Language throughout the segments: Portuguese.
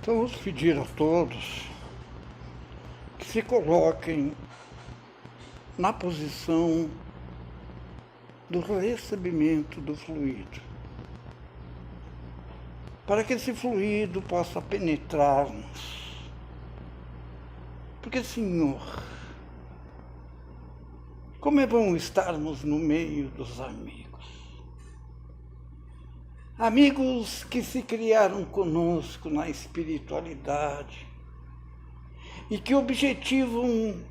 Vamos pedir a todos que se coloquem na posição do recebimento do fluido, para que esse fluido possa penetrar-nos. Porque, Senhor, como é bom estarmos no meio dos amigos. Amigos que se criaram conosco na espiritualidade e que objetivam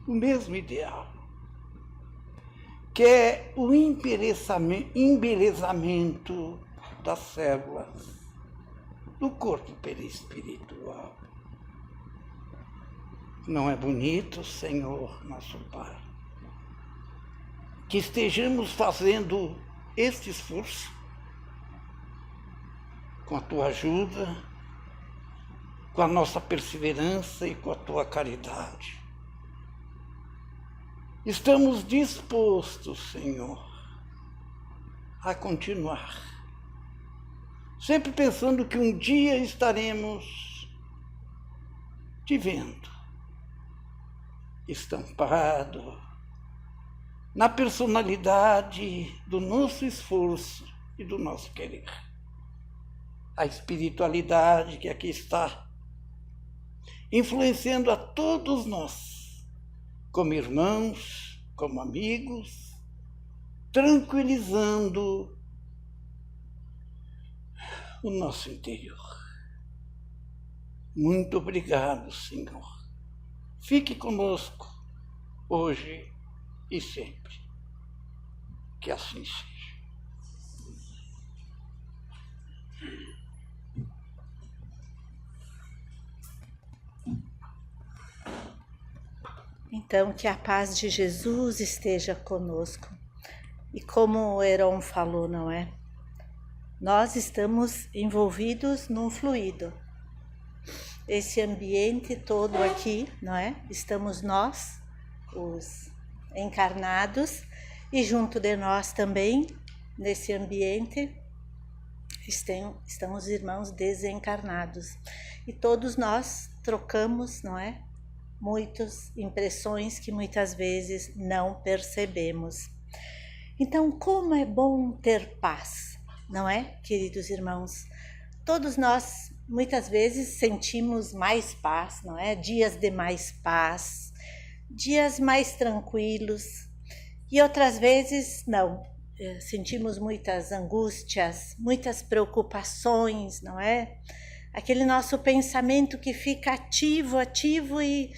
o mesmo ideal, que é o embelezamento das células do corpo perispiritual. Não é bonito, Senhor, nosso Pai, que estejamos fazendo este esforço com a Tua ajuda, com a nossa perseverança e com a Tua caridade. Estamos dispostos, Senhor, a continuar, sempre pensando que um dia estaremos te vendo, estampado na personalidade do nosso esforço e do nosso querer. A espiritualidade que aqui está, influenciando a todos nós, como irmãos, como amigos, tranquilizando o nosso interior. Muito obrigado, Senhor. Fique conosco hoje e sempre. Que assim seja. Então, que a paz de Jesus esteja conosco. E como o Heron falou, não é? Nós estamos envolvidos num fluido. Esse ambiente todo aqui, não é? Estamos nós, os encarnados, e junto de nós também, nesse ambiente, estão os irmãos desencarnados. E todos nós trocamos, não é? Muitas impressões que muitas vezes não percebemos. Então, como é bom ter paz, não é, queridos irmãos? Todos nós, muitas vezes, sentimos mais paz, não é? Dias de mais paz, dias mais tranquilos, e outras vezes não. Sentimos muitas angústias, muitas preocupações, não é? Aquele nosso pensamento que fica ativo e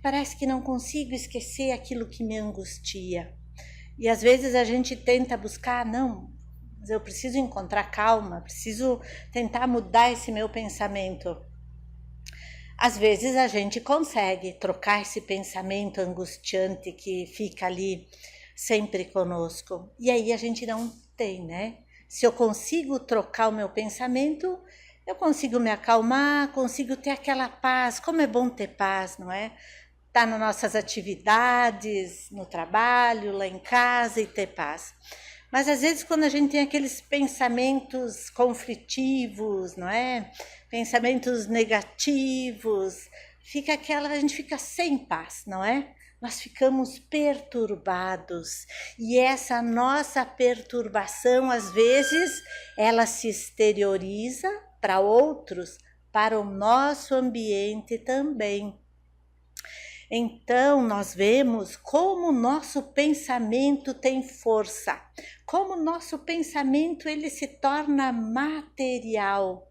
parece que não consigo esquecer aquilo que me angustia. E às vezes a gente tenta buscar, não, mas eu preciso encontrar calma, preciso tentar mudar esse meu pensamento. Às vezes a gente consegue trocar esse pensamento angustiante que fica ali sempre conosco. E aí a gente não tem, né? Se eu consigo trocar o meu pensamento, eu consigo me acalmar, consigo ter aquela paz. Como é bom ter paz, não é? Tá nas nossas atividades, no trabalho, lá em casa e ter paz. Mas às vezes quando a gente tem aqueles pensamentos conflitivos, não é? Pensamentos negativos, a gente fica sem paz, não é? Nós ficamos perturbados. E essa nossa perturbação, às vezes, ela se exterioriza para outros, para o nosso ambiente também. Então, nós vemos como o nosso pensamento tem força, como o nosso pensamento ele se torna material.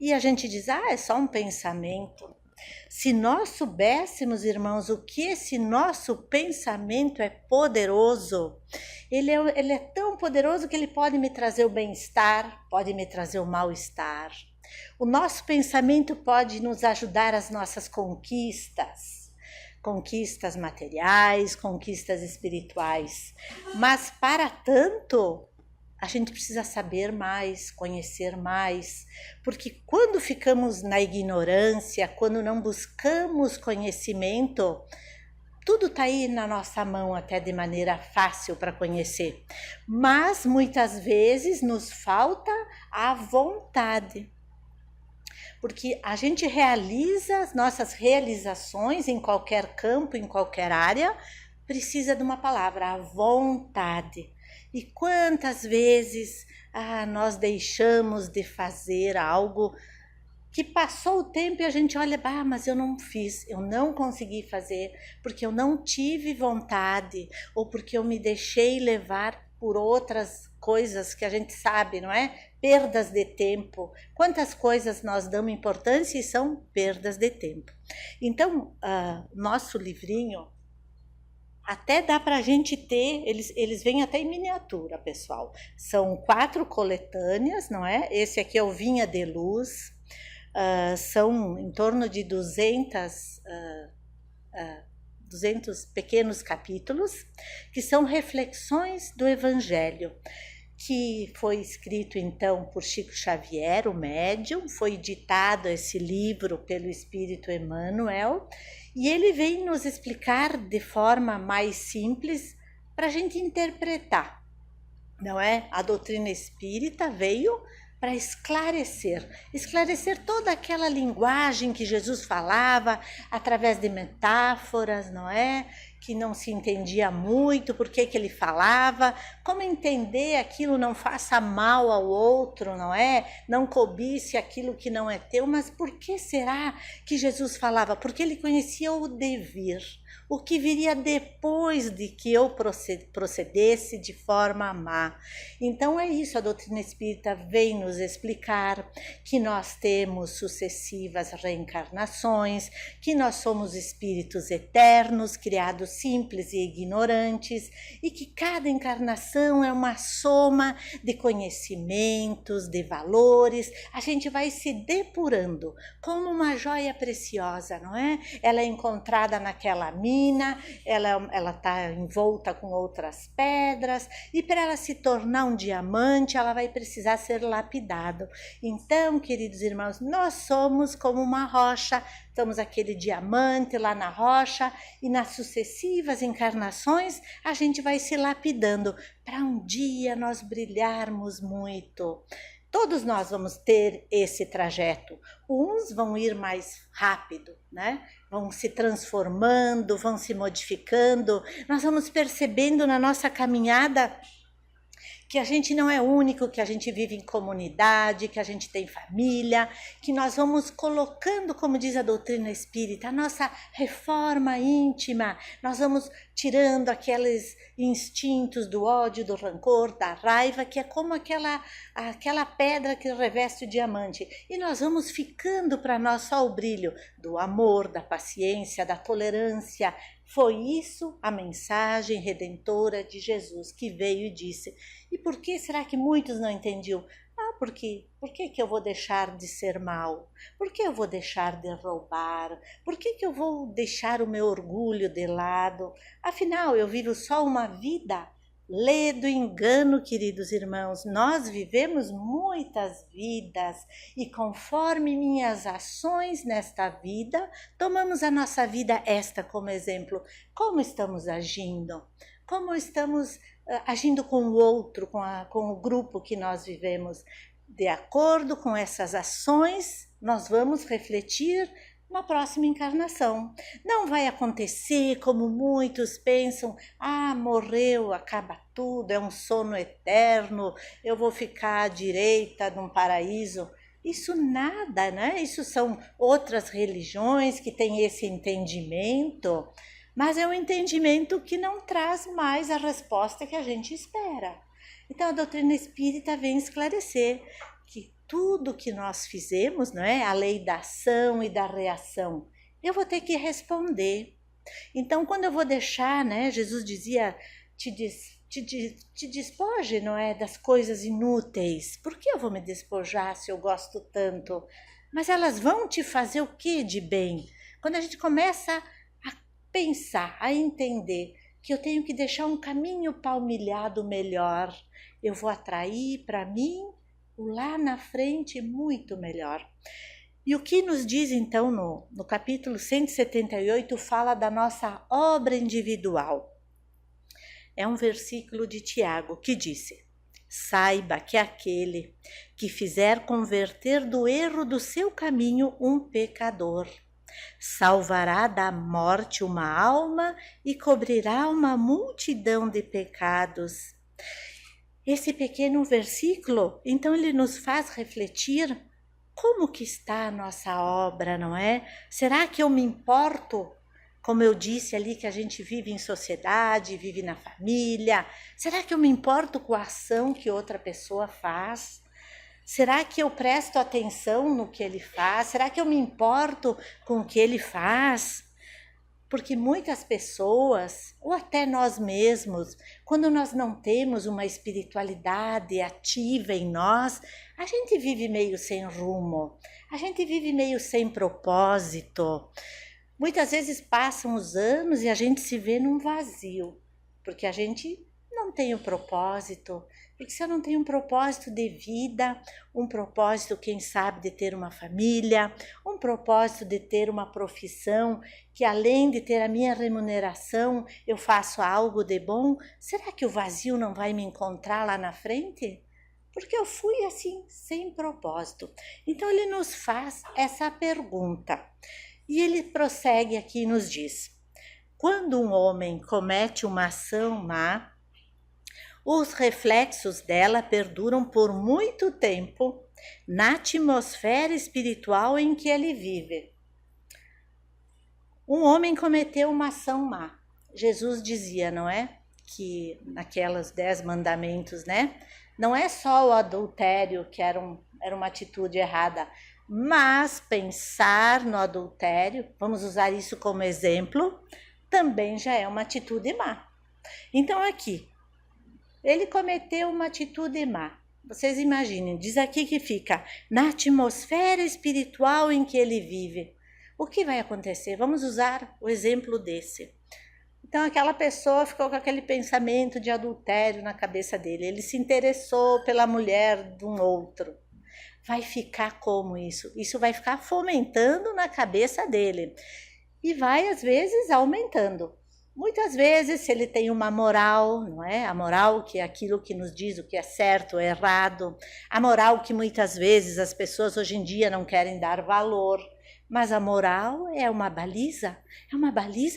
E a gente diz, é só um pensamento. Se nós soubéssemos, irmãos, o que esse nosso pensamento é poderoso, ele é tão poderoso que ele pode me trazer o bem-estar, pode me trazer o mal-estar. O nosso pensamento pode nos ajudar às nossas conquistas materiais, conquistas espirituais. Mas para tanto, a gente precisa saber mais, conhecer mais, porque quando ficamos na ignorância, quando não buscamos conhecimento, tudo está aí na nossa mão até de maneira fácil para conhecer, mas muitas vezes nos falta a vontade. Porque a gente realiza as nossas realizações em qualquer campo, em qualquer área, precisa de uma palavra, a vontade. E quantas vezes nós deixamos de fazer algo que passou o tempo e a gente olha, mas eu não fiz, eu não consegui fazer, porque eu não tive vontade, ou porque eu me deixei levar por outras coisas que a gente sabe, não é? Perdas de tempo. Quantas coisas nós damos importância e são perdas de tempo. Então, nosso livrinho, até dá para a gente ter, eles vêm até em miniatura, pessoal. São 4 coletâneas, não é? Esse aqui é o Vinha de Luz. São em torno de 200 pequenos capítulos, que são reflexões do Evangelho, que foi escrito então por Chico Xavier, o médium, foi editado esse livro pelo Espírito Emmanuel, e ele vem nos explicar de forma mais simples para a gente interpretar, não é? A doutrina espírita veio para esclarecer toda aquela linguagem que Jesus falava através de metáforas, não é? Que não se entendia muito, por que ele falava, como entender aquilo, não faça mal ao outro, não é? Não cobice aquilo que não é teu, mas por que será que Jesus falava? Porque ele conhecia o devir, o que viria depois de que eu procedesse de forma má. Então é isso, a doutrina espírita vem nos explicar que nós temos sucessivas reencarnações, que nós somos espíritos eternos, criados simples e ignorantes, e que cada encarnação é uma soma de conhecimentos, de valores. A gente vai se depurando como uma joia preciosa, não é? Ela é encontrada naquela mina, ela está envolta com outras pedras, e para ela se tornar um diamante, ela vai precisar ser lapidado. Então, queridos irmãos, nós somos como uma rocha, estamos aquele diamante lá na rocha, e nas sucessivas encarnações a gente vai se lapidando para um dia nós brilharmos muito. Todos nós vamos ter esse trajeto. Uns vão ir mais rápido, né? Vão se transformando, vão se modificando. Nós vamos percebendo na nossa caminhada que a gente não é único, que a gente vive em comunidade, que a gente tem família, que nós vamos colocando, como diz a doutrina espírita, a nossa reforma íntima, nós vamos tirando aqueles instintos do ódio, do rancor, da raiva, que é como aquela pedra que reveste o diamante, e nós vamos ficando para nós só o brilho do amor, da paciência, da tolerância. Foi isso a mensagem redentora de Jesus que veio e disse. E por que será que muitos não entendiam? Por que eu vou deixar de ser mal? Por que eu vou deixar de roubar? Por que eu vou deixar o meu orgulho de lado? Afinal, eu vivo só uma vida? Lê do engano, queridos irmãos, nós vivemos muitas vidas e conforme minhas ações nesta vida, tomamos a nossa vida esta como exemplo. Como estamos agindo? Como estamos agindo com o outro, com o grupo que nós vivemos? De acordo com essas ações, nós vamos refletir na próxima encarnação. Não vai acontecer como muitos pensam, morreu, acaba tudo, é um sono eterno, eu vou ficar à direita de um paraíso. Isso nada, né? Isso são outras religiões que têm esse entendimento, mas é um entendimento que não traz mais a resposta que a gente espera. Então a doutrina espírita vem esclarecer que tudo que nós fizemos, não é? A lei da ação e da reação, eu vou ter que responder. Então, quando eu vou deixar, né? Jesus dizia, te despoje, não é? Das coisas inúteis. Por que eu vou me despojar se eu gosto tanto? Mas elas vão te fazer o que de bem? Quando a gente começa a pensar, a entender que eu tenho que deixar um caminho palmilhado melhor, eu vou atrair para mim lá na frente muito melhor. E o que nos diz então no capítulo 178 fala da nossa obra individual. É um versículo de Tiago que disse: saiba que aquele que fizer converter do erro do seu caminho um pecador, salvará da morte uma alma e cobrirá uma multidão de pecados. Esse pequeno versículo, então, ele nos faz refletir como que está a nossa obra, não é? Será que eu me importo? Como eu disse ali, que a gente vive em sociedade, vive na família. Será que eu me importo com a ação que outra pessoa faz? Será que eu presto atenção no que ele faz? Será que eu me importo com o que ele faz? Porque muitas pessoas, ou até nós mesmos, quando nós não temos uma espiritualidade ativa em nós, a gente vive meio sem rumo, a gente vive meio sem propósito. Muitas vezes passam os anos e a gente se vê num vazio, porque a gente não tem um propósito. Porque se eu não tenho um propósito de vida, um propósito, quem sabe, de ter uma família, um propósito de ter uma profissão, que além de ter a minha remuneração, eu faço algo de bom, será que o vazio não vai me encontrar lá na frente? Porque eu fui assim, sem propósito. Então ele nos faz essa pergunta. E ele prossegue aqui e nos diz: quando um homem comete uma ação má, os reflexos dela perduram por muito tempo na atmosfera espiritual em que ele vive. Um homem cometeu uma ação má. Jesus dizia, não é? Que naquelas 10 mandamentos, né? Não é só o adultério que era uma atitude errada, mas pensar no adultério, vamos usar isso como exemplo, também já é uma atitude má. Então aqui, ele cometeu uma atitude má. Vocês imaginem, diz aqui que fica na atmosfera espiritual em que ele vive. O que vai acontecer? Vamos usar o exemplo desse. Então aquela pessoa ficou com aquele pensamento de adultério na cabeça dele. Ele se interessou pela mulher de um outro. Vai ficar como isso? Isso vai ficar fomentando na cabeça dele. E vai, às vezes, aumentando. Muitas vezes, se ele tem uma moral, não é? A moral que é aquilo que nos diz o que é certo ou errado. A moral que muitas vezes as pessoas hoje em dia não querem dar valor. Mas a moral é uma baliza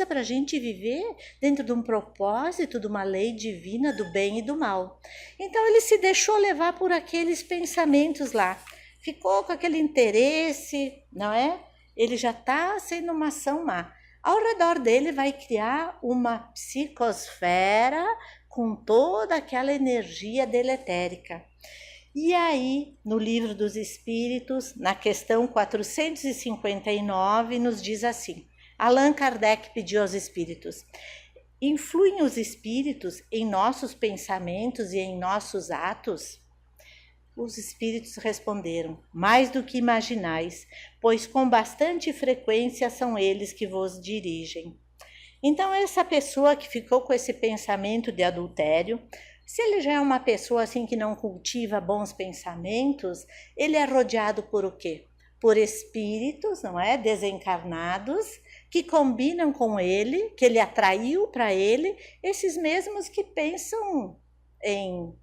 para a gente viver dentro de um propósito, de uma lei divina do bem e do mal. Então ele se deixou levar por aqueles pensamentos lá, ficou com aquele interesse, não é? Ele já está sendo uma ação má. Ao redor dele vai criar uma psicosfera com toda aquela energia deletérica. E aí, no Livro dos Espíritos, na questão 459, nos diz assim: Allan Kardec pediu aos espíritos: influem os espíritos em nossos pensamentos e em nossos atos? Os espíritos responderam: mais do que imaginais, pois com bastante frequência são eles que vos dirigem. Então, essa pessoa que ficou com esse pensamento de adultério, se ele já é uma pessoa assim que não cultiva bons pensamentos, ele é rodeado por o quê? Por espíritos, não é? Desencarnados, que combinam com ele, que ele atraiu para ele, esses mesmos que pensam em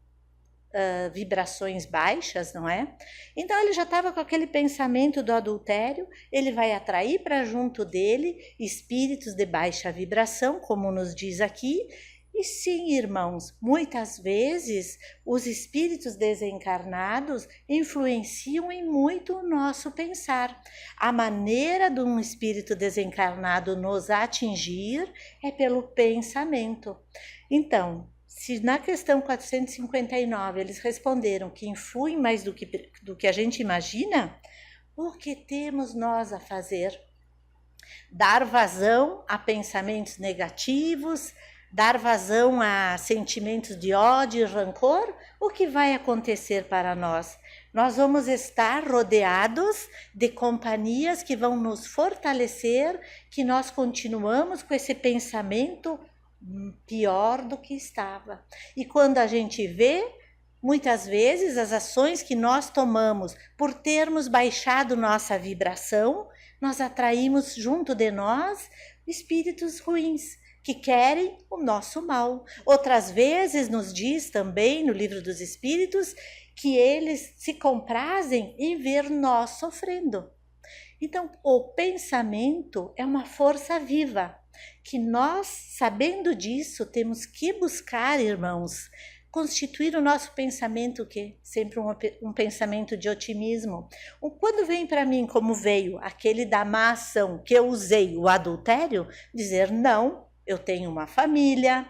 vibrações baixas, não é? Então ele já estava com aquele pensamento do adultério, ele vai atrair para junto dele espíritos de baixa vibração, como nos diz aqui. E sim, irmãos, muitas vezes os espíritos desencarnados influenciam em muito o nosso pensar. A maneira de um espírito desencarnado nos atingir é pelo pensamento. Então, se na questão 459 eles responderam que influem mais do que a gente imagina, o que temos nós a fazer? Dar vazão a pensamentos negativos, dar vazão a sentimentos de ódio e rancor? O que vai acontecer para nós? Nós vamos estar rodeados de companhias que vão nos fortalecer, que nós continuamos com esse pensamento pior do que estava. E quando a gente vê, muitas vezes as ações que nós tomamos por termos baixado nossa vibração, nós atraímos junto de nós espíritos ruins, que querem o nosso mal. Outras vezes nos diz também no Livro dos Espíritos que eles se comprazem em ver nós sofrendo. Então, o pensamento é uma força viva, que nós, sabendo disso, temos que buscar, irmãos, constituir o nosso pensamento, que sempre um pensamento de otimismo. Quando vem para mim, como veio aquele da má ação que eu usei, o adultério, dizer não, eu tenho uma família,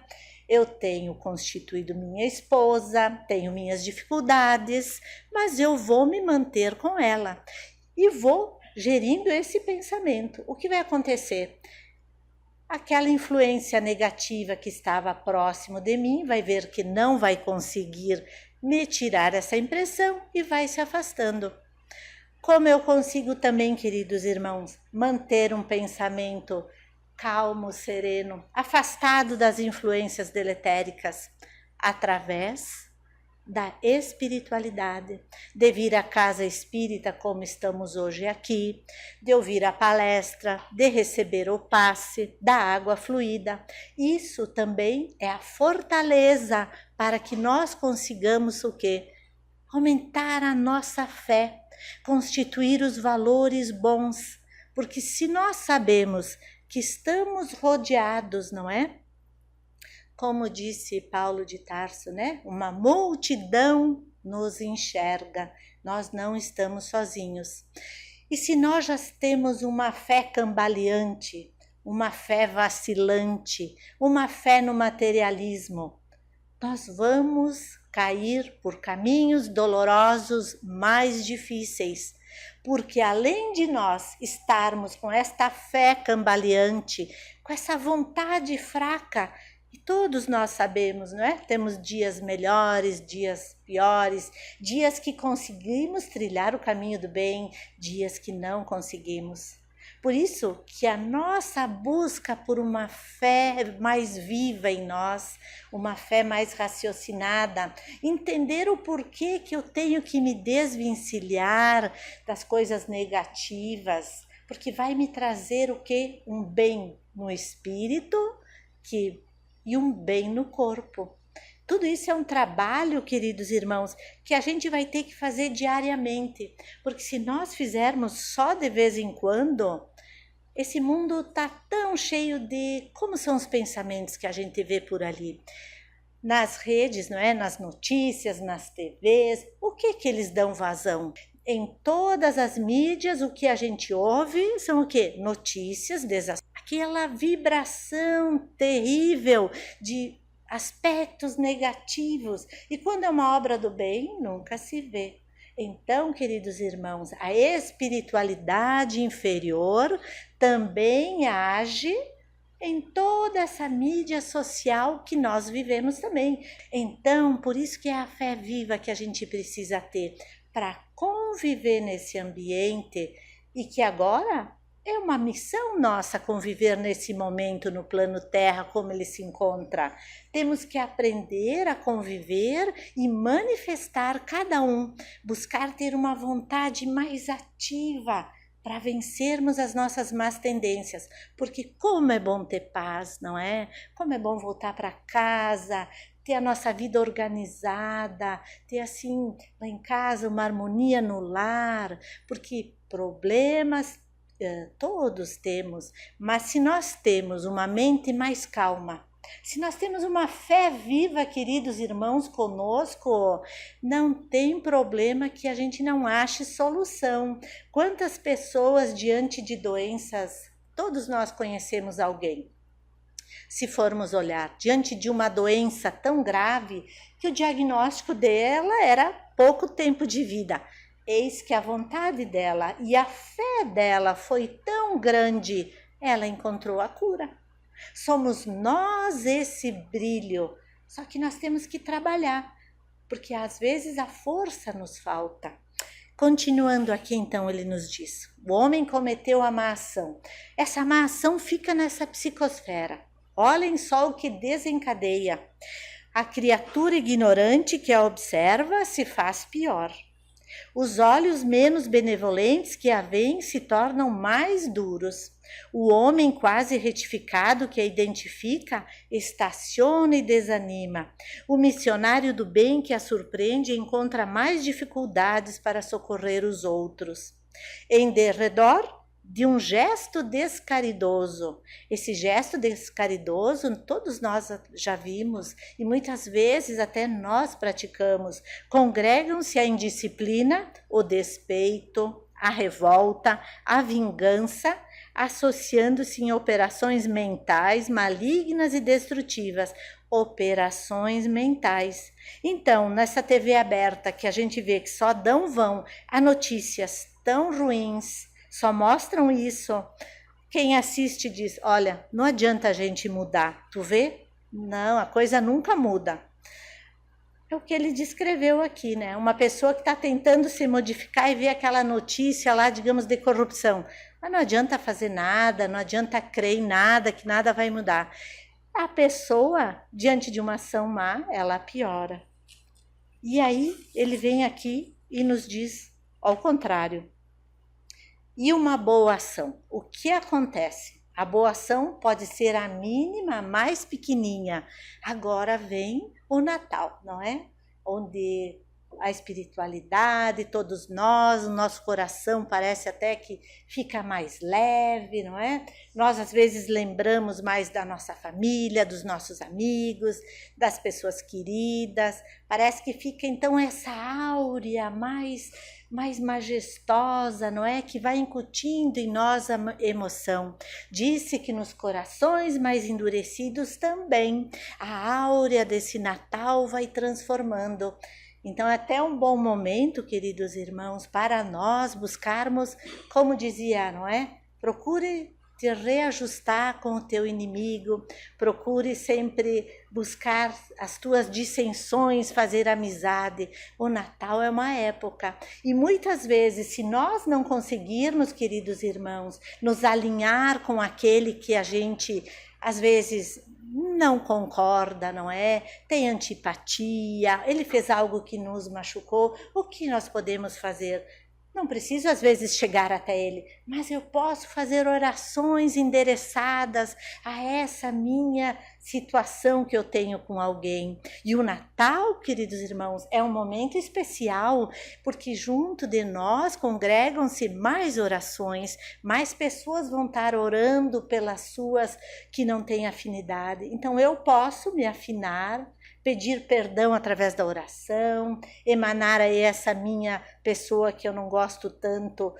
eu tenho constituído minha esposa, tenho minhas dificuldades, mas eu vou me manter com ela e vou gerindo esse pensamento. O que vai acontecer? Aquela influência negativa que estava próximo de mim vai ver que não vai conseguir me tirar essa impressão e vai se afastando. Como eu consigo também, queridos irmãos, manter um pensamento calmo, sereno, afastado das influências deletéricas, através da espiritualidade, de vir à casa espírita como estamos hoje aqui, de ouvir a palestra, de receber o passe da água fluida. Isso também é a fortaleza para que nós consigamos o quê? Aumentar a nossa fé, constituir os valores bons, porque se nós sabemos que estamos rodeados, não é? Como disse Paulo de Tarso, né? Uma multidão nos enxerga, nós não estamos sozinhos. E se nós já temos uma fé cambaleante, uma fé vacilante, uma fé no materialismo, nós vamos cair por caminhos dolorosos mais difíceis, porque além de nós estarmos com esta fé cambaleante, com essa vontade fraca, e todos nós sabemos, não é? Temos dias melhores, dias piores, dias que conseguimos trilhar o caminho do bem, dias que não conseguimos. Por isso que a nossa busca por uma fé mais viva em nós, uma fé mais raciocinada, entender o porquê que eu tenho que me desvencilhar das coisas negativas, porque vai me trazer o quê? Um bem no espírito e um bem no corpo. Tudo isso é um trabalho, queridos irmãos, que a gente vai ter que fazer diariamente, porque se nós fizermos só de vez em quando, esse mundo está tão cheio de... Como são os pensamentos que a gente vê por ali? Nas redes, não é? Nas notícias, nas TVs, o que eles dão vazão? Em todas as mídias, o que a gente ouve são o quê? Notícias, aquela vibração terrível de aspectos negativos. E quando é uma obra do bem, nunca se vê. Então, queridos irmãos, a espiritualidade inferior também age em toda essa mídia social que nós vivemos também. Então, por isso que é a fé viva que a gente precisa ter para conviver nesse ambiente e que agora é uma missão nossa conviver nesse momento no plano Terra como ele se encontra. Temos que aprender a conviver e manifestar cada um, buscar ter uma vontade mais ativa para vencermos as nossas más tendências, porque como é bom ter paz, não é? Como é bom voltar para casa, ter a nossa vida organizada, ter assim lá em casa uma harmonia no lar, porque problemas todos temos, mas se nós temos uma mente mais calma, se nós temos uma fé viva, queridos irmãos, conosco, não tem problema que a gente não ache solução. Quantas pessoas diante de doenças, todos nós conhecemos alguém, se formos olhar, diante de uma doença tão grave que o diagnóstico dela era pouco tempo de vida. Eis que a vontade dela e a fé dela foi tão grande, ela encontrou a cura. Somos nós esse brilho, só que nós temos que trabalhar, porque às vezes a força nos falta. Continuando aqui, então, ele nos diz, o homem cometeu a má ação. Essa má ação fica nessa psicosfera. Olhem só o que desencadeia. A criatura ignorante que a observa se faz pior. Os olhos menos benevolentes que a veem se tornam mais duros. O homem quase retificado que a identifica, estaciona e desanima. O missionário do bem que a surpreende encontra mais dificuldades para socorrer os outros. Em derredor de um gesto descaridoso. Esse gesto descaridoso todos nós já vimos e muitas vezes até nós praticamos. Congregam-se a indisciplina, o despeito, a revolta, a vingança, associando-se em operações mentais malignas e destrutivas. Operações mentais. Então, nessa TV aberta que a gente vê que só dão vão a notícias tão ruins, só mostram isso. Quem assiste diz, olha, não adianta a gente mudar. Tu vê? Não, a coisa nunca muda. É o que ele descreveu aqui, né? Uma pessoa que está tentando se modificar e vê aquela notícia lá, digamos, de corrupção. Mas não adianta fazer nada, não adianta crer em nada, que nada vai mudar. A pessoa, diante de uma ação má, ela piora. E aí ele vem aqui e nos diz ao contrário. E uma boa ação? O que acontece? A boa ação pode ser a mínima, a mais pequenininha. Agora vem o Natal, não é? Onde a espiritualidade, todos nós, o nosso coração parece até que fica mais leve, não é? Nós às vezes lembramos mais da nossa família, dos nossos amigos, das pessoas queridas. Parece que fica então essa áurea mais majestosa, não é? Que vai incutindo em nós a emoção. Disse que nos corações mais endurecidos também a áurea desse Natal vai transformando. Então, é até um bom momento, queridos irmãos, para nós buscarmos, como dizia, não é? Procure te reajustar com o teu inimigo, procure sempre buscar as tuas dissensões, fazer amizade. O Natal é uma época. E muitas vezes, se nós não conseguirmos, queridos irmãos, nos alinhar com aquele que a gente, às vezes, não concorda, não é? Tem antipatia, ele fez algo que nos machucou, o que nós podemos fazer? Não preciso às vezes chegar até ele, mas eu posso fazer orações endereçadas a essa minha situação que eu tenho com alguém. E o Natal, queridos irmãos, é um momento especial, porque junto de nós congregam-se mais orações, mais pessoas vão estar orando pelas suas que não têm afinidade. Então eu posso me afinar, pedir perdão através da oração, emanar aí essa minha pessoa que eu não gosto tanto,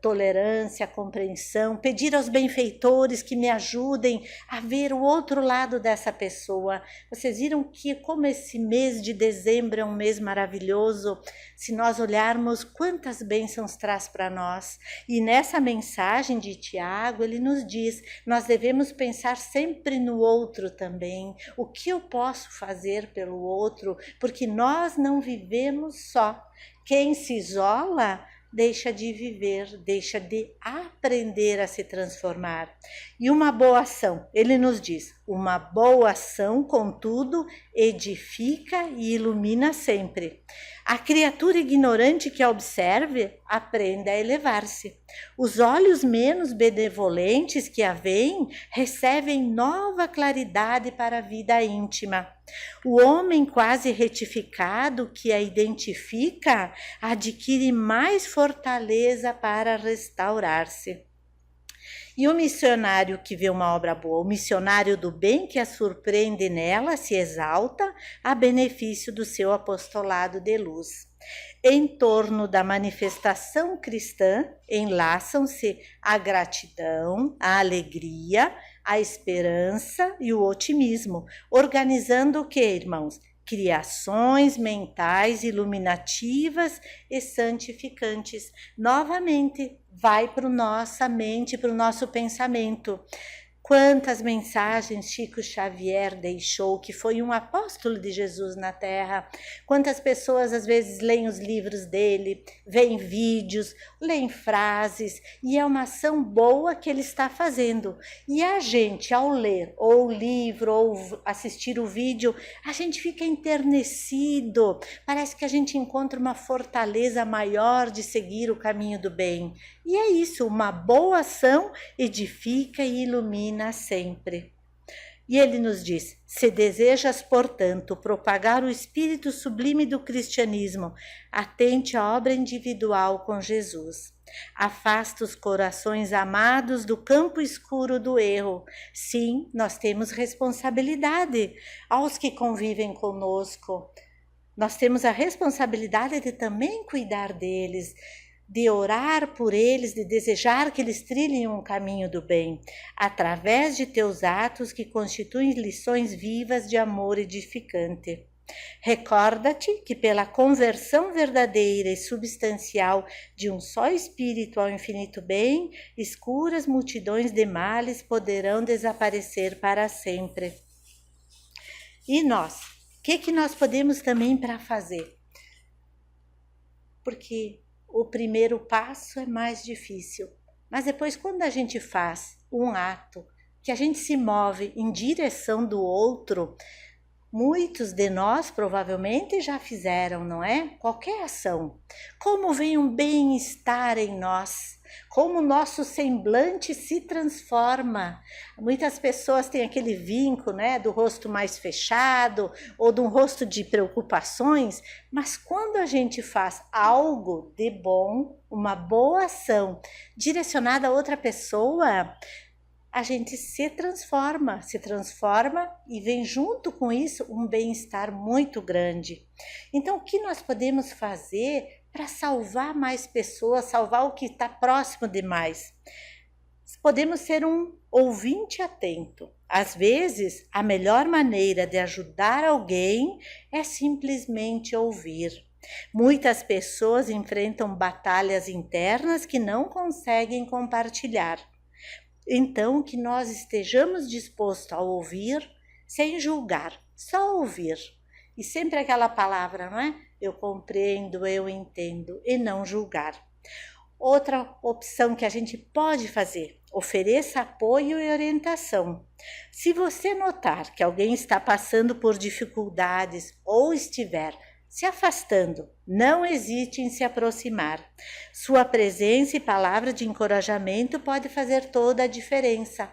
tolerância, compreensão, pedir aos benfeitores que me ajudem a ver o outro lado dessa pessoa. Vocês viram que como esse mês de dezembro é um mês maravilhoso, se nós olharmos quantas bênçãos traz para nós. E nessa mensagem de Tiago, ele nos diz, nós devemos pensar sempre no outro também, o que eu posso fazer pelo outro, porque nós não vivemos só. Quem se isola deixa de viver, deixa de aprender a se transformar. E uma boa ação, ele nos diz, uma boa ação, contudo, edifica e ilumina sempre. A criatura ignorante que a observe, aprende a elevar-se. Os olhos menos benevolentes que a veem, recebem nova claridade para a vida íntima. O homem quase retificado que a identifica, adquire mais fortaleza para restaurar-se. E o missionário que vê uma obra boa, o missionário do bem que a surpreende nela, se exalta a benefício do seu apostolado de luz. Em torno da manifestação cristã, enlaçam-se a gratidão, a alegria, a esperança e o otimismo, organizando o que, irmãos? Criações mentais iluminativas e santificantes. Novamente, vai para a nossa mente, para o nosso pensamento. Quantas mensagens Chico Xavier deixou, que foi um apóstolo de Jesus na Terra. Quantas pessoas às vezes leem os livros dele, veem vídeos, leem frases, e é uma ação boa que ele está fazendo. E a gente, ao ler ou o livro ou assistir o vídeo, a gente fica enternecido. Parece que a gente encontra uma fortaleza maior de seguir o caminho do bem. E é isso, uma boa ação edifica e ilumina sempre. E ele nos diz: se desejas, portanto, propagar o espírito sublime do cristianismo, atente à obra individual com Jesus. Afasta os corações amados do campo escuro do erro. Sim, nós temos responsabilidade aos que convivem conosco. Nós temos a responsabilidade de também cuidar deles, de orar por eles, de desejar que eles trilhem um caminho do bem, através de teus atos que constituem lições vivas de amor edificante. Recorda-te que pela conversão verdadeira e substancial de um só espírito ao infinito bem, escuras multidões de males poderão desaparecer para sempre. E nós? O que nós podemos também para fazer? Porque o primeiro passo é mais difícil, mas depois quando a gente faz um ato, que a gente se move em direção do outro, muitos de nós provavelmente já fizeram, não é? Qualquer ação. Como vem um bem-estar em nós, como o nosso semblante se transforma. Muitas pessoas têm aquele vinco, né, do rosto mais fechado ou de um rosto de preocupações, mas quando a gente faz algo de bom, uma boa ação direcionada a outra pessoa, a gente se transforma e vem junto com isso um bem-estar muito grande. Então, o que nós podemos fazer para salvar mais pessoas, salvar o que está próximo demais? Podemos ser um ouvinte atento. Às vezes, a melhor maneira de ajudar alguém é simplesmente ouvir. Muitas pessoas enfrentam batalhas internas que não conseguem compartilhar. Então, que nós estejamos dispostos a ouvir, sem julgar, só ouvir. E sempre aquela palavra, não é? Eu compreendo, eu entendo, e não julgar. Outra opção que a gente pode fazer, ofereça apoio e orientação. Se você notar que alguém está passando por dificuldades ou estiver se afastando, não hesite em se aproximar. Sua presença e palavra de encorajamento pode fazer toda a diferença.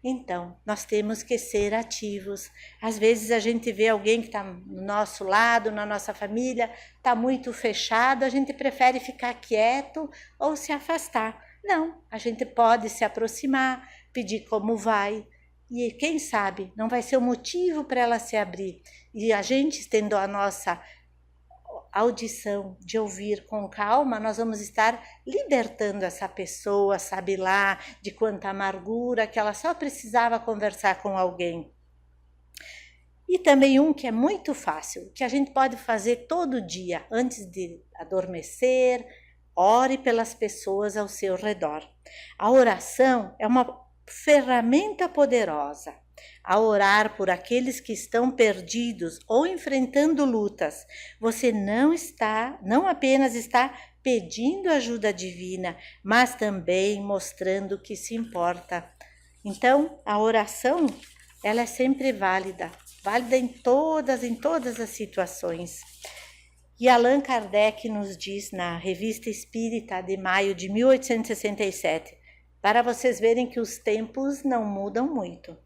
Então, nós temos que ser ativos. Às vezes a gente vê alguém que está no nosso lado, na nossa família, está muito fechado, a gente prefere ficar quieto ou se afastar. Não, a gente pode se aproximar, pedir como vai. E quem sabe, não vai ser o motivo para ela se abrir. E a gente, tendo a nossa audição de ouvir com calma, nós vamos estar libertando essa pessoa, sabe lá, de quanta amargura, que ela só precisava conversar com alguém. E também um que é muito fácil, que a gente pode fazer todo dia, antes de adormecer, ore pelas pessoas ao seu redor. A oração é uma ferramenta poderosa. A orar por aqueles que estão perdidos ou enfrentando lutas, você não apenas está pedindo ajuda divina, mas também mostrando que se importa. Então, a oração, ela é sempre válida em todas as situações. E Allan Kardec nos diz na Revista Espírita de maio de 1867, para vocês verem que os tempos não mudam muito.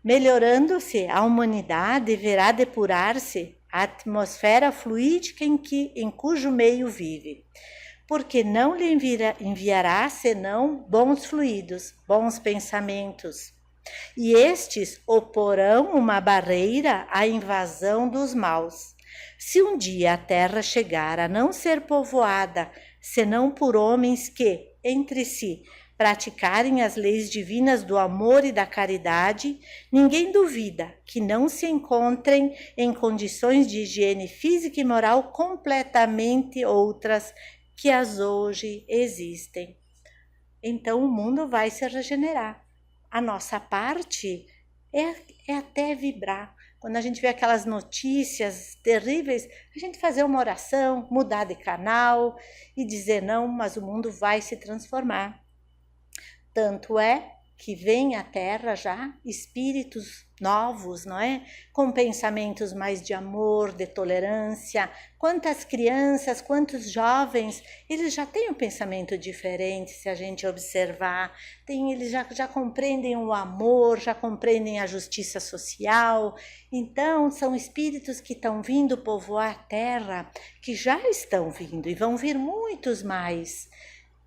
Melhorando-se, a humanidade deverá depurar-se a atmosfera fluídica em cujo meio vive, porque não lhe enviará senão bons fluidos, bons pensamentos. E estes oporão uma barreira à invasão dos maus. Se um dia a terra chegar a não ser povoada, senão por homens que, entre si, praticarem as leis divinas do amor e da caridade, ninguém duvida que não se encontrem em condições de higiene física e moral completamente outras que as hoje existem. Então o mundo vai se regenerar. a nossa parte é até vibrar. Quando a gente vê aquelas notícias terríveis, a gente fazer uma oração, mudar de canal e dizer não, mas o mundo vai se transformar. Tanto é que vem à Terra já espíritos novos, não é? Com pensamentos mais de amor, de tolerância. Quantas crianças, quantos jovens, eles já têm um pensamento diferente, se a gente observar. Eles já compreendem o amor, já compreendem a justiça social. Então, são espíritos que estão vindo povoar a Terra, que já estão vindo e vão vir muitos mais.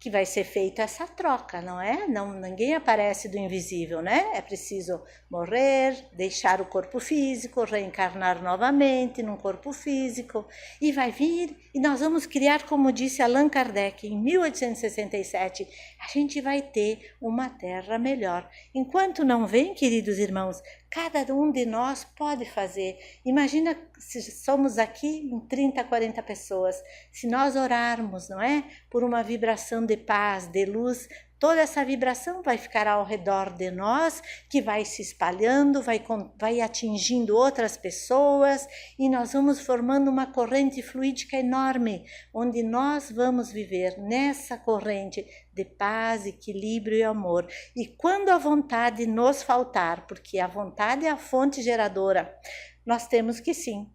Que vai ser feita essa troca, não é? Ninguém aparece do invisível, né? É preciso morrer, deixar o corpo físico, reencarnar novamente num corpo físico, e vai vir, e nós vamos criar, como disse Allan Kardec em 1867, a gente vai ter uma terra melhor. Enquanto não vem, queridos irmãos, cada um de nós pode fazer. Imagina se somos aqui em 30, 40 pessoas, se nós orarmos, não é? Por uma vibração de paz, de luz, toda essa vibração vai ficar ao redor de nós, que vai se espalhando, vai atingindo outras pessoas, e nós vamos formando uma corrente fluídica enorme, onde nós vamos viver nessa corrente de paz, equilíbrio e amor. E quando a vontade nos faltar, porque a vontade é a fonte geradora, nós temos que sim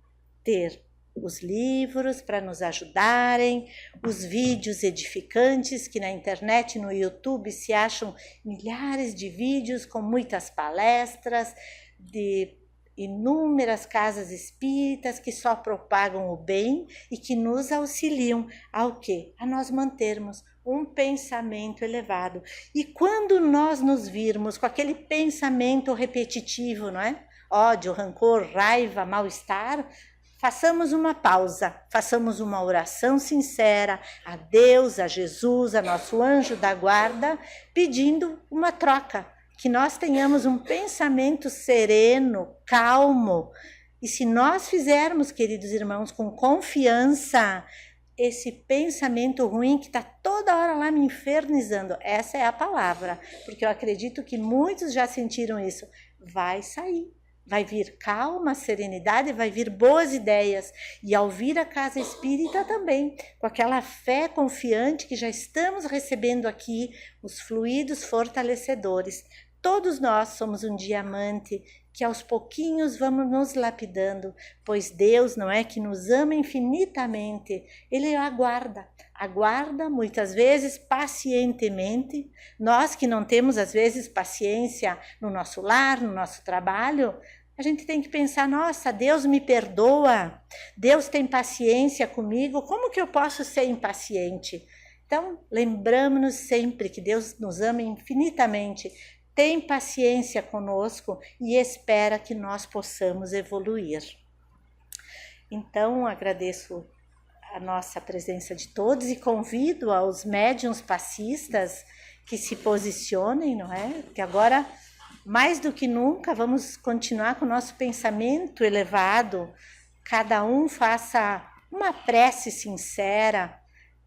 ter os livros para nos ajudarem, os vídeos edificantes, que na internet, no YouTube, se acham milhares de vídeos com muitas palestras de inúmeras casas espíritas que só propagam o bem e que nos auxiliam ao quê? A nós mantermos um pensamento elevado. E quando nós nos virmos com aquele pensamento repetitivo, não é? Ódio, rancor, raiva, mal-estar, façamos uma pausa, façamos uma oração sincera a Deus, a Jesus, a nosso anjo da guarda, pedindo uma troca, que nós tenhamos um pensamento sereno, calmo. E se nós fizermos, queridos irmãos, com confiança, esse pensamento ruim que está toda hora lá me infernizando, essa é a palavra, porque eu acredito que muitos já sentiram isso, vai sair. Vai vir calma, serenidade, vai vir boas ideias. E ao vir a casa espírita também, com aquela fé confiante que já estamos recebendo aqui, os fluidos fortalecedores. Todos nós somos um diamante que aos pouquinhos vamos nos lapidando, pois Deus não é que nos ama infinitamente, Ele aguarda muitas vezes pacientemente. Nós que não temos às vezes paciência no nosso lar, no nosso trabalho, a gente tem que pensar, nossa, Deus me perdoa, Deus tem paciência comigo, como que eu posso ser impaciente? Então, lembramos-nos sempre que Deus nos ama infinitamente, tem paciência conosco e espera que nós possamos evoluir. Então, agradeço a nossa presença de todos e convido aos médiuns passistas que se posicionem, não é? Que agora, mais do que nunca, vamos continuar com o nosso pensamento elevado. Cada um faça uma prece sincera,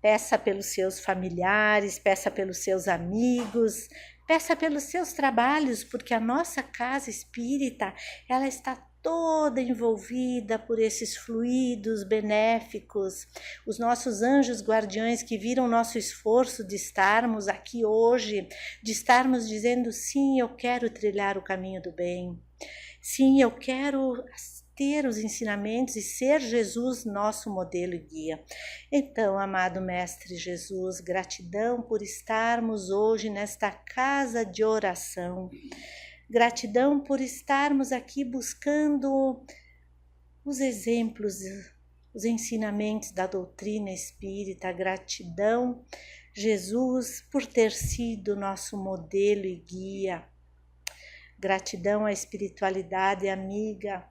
peça pelos seus familiares, peça pelos seus amigos, peça pelos seus trabalhos, porque a nossa casa espírita, ela está toda envolvida por esses fluidos benéficos, os nossos anjos guardiões que viram nosso esforço de estarmos aqui hoje, de estarmos dizendo, sim, eu quero trilhar o caminho do bem, sim, eu quero ter os ensinamentos e ser Jesus nosso modelo e guia. Então, amado Mestre Jesus, gratidão por estarmos hoje nesta casa de oração, gratidão por estarmos aqui buscando os exemplos, os ensinamentos da doutrina espírita. Gratidão, Jesus, por ter sido nosso modelo e guia. Gratidão à espiritualidade amiga,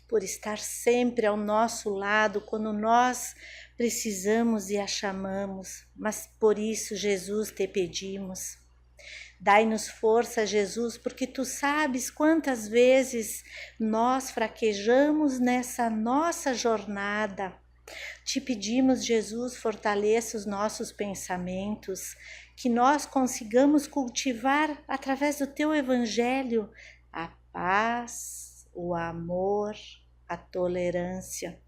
por estar sempre ao nosso lado quando nós precisamos e a chamamos. Mas por isso, Jesus, te pedimos. Dai-nos força, Jesus, porque Tu sabes quantas vezes nós fraquejamos nessa nossa jornada. Te pedimos, Jesus, fortaleça os nossos pensamentos, que nós consigamos cultivar através do Teu Evangelho a paz, o amor, a tolerância.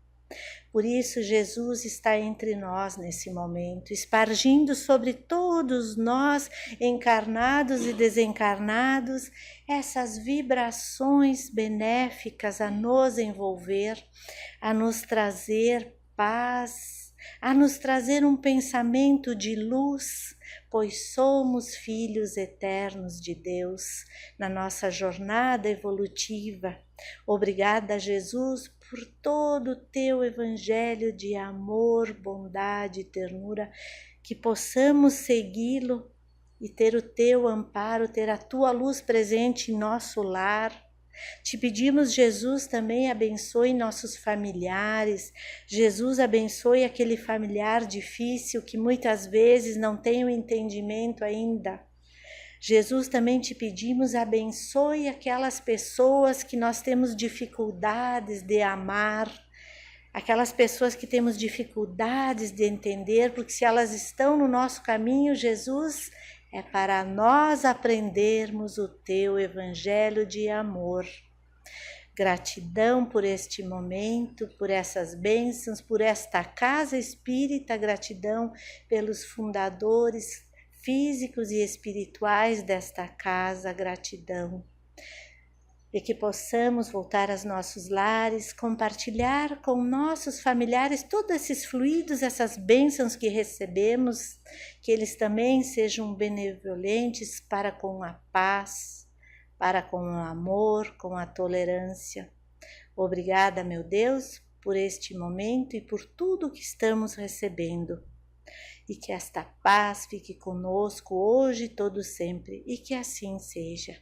Por isso, Jesus está entre nós nesse momento, espargindo sobre todos nós, encarnados e desencarnados, essas vibrações benéficas a nos envolver, a nos trazer paz, a nos trazer um pensamento de luz, pois somos filhos eternos de Deus na nossa jornada evolutiva. Obrigada, Jesus, por todo o Teu Evangelho de amor, bondade e ternura, que possamos segui-lo e ter o Teu amparo, ter a Tua luz presente em nosso lar. Te pedimos, Jesus, também abençoe nossos familiares. Jesus, abençoe aquele familiar difícil que muitas vezes não tem o entendimento ainda. Jesus, também te pedimos, abençoe aquelas pessoas que nós temos dificuldades de amar, aquelas pessoas que temos dificuldades de entender, porque se elas estão no nosso caminho, Jesus, é para nós aprendermos o Teu Evangelho de amor. Gratidão por este momento, por essas bênçãos, por esta casa espírita, gratidão pelos fundadores físicos e espirituais desta casa, gratidão. E que possamos voltar aos nossos lares, compartilhar com nossos familiares todos esses fluidos, essas bênçãos que recebemos, que eles também sejam benevolentes para com a paz, para com o amor, com a tolerância. Obrigada, meu Deus, por este momento e por tudo que estamos recebendo. E que esta paz fique conosco hoje e todo sempre, e que assim seja.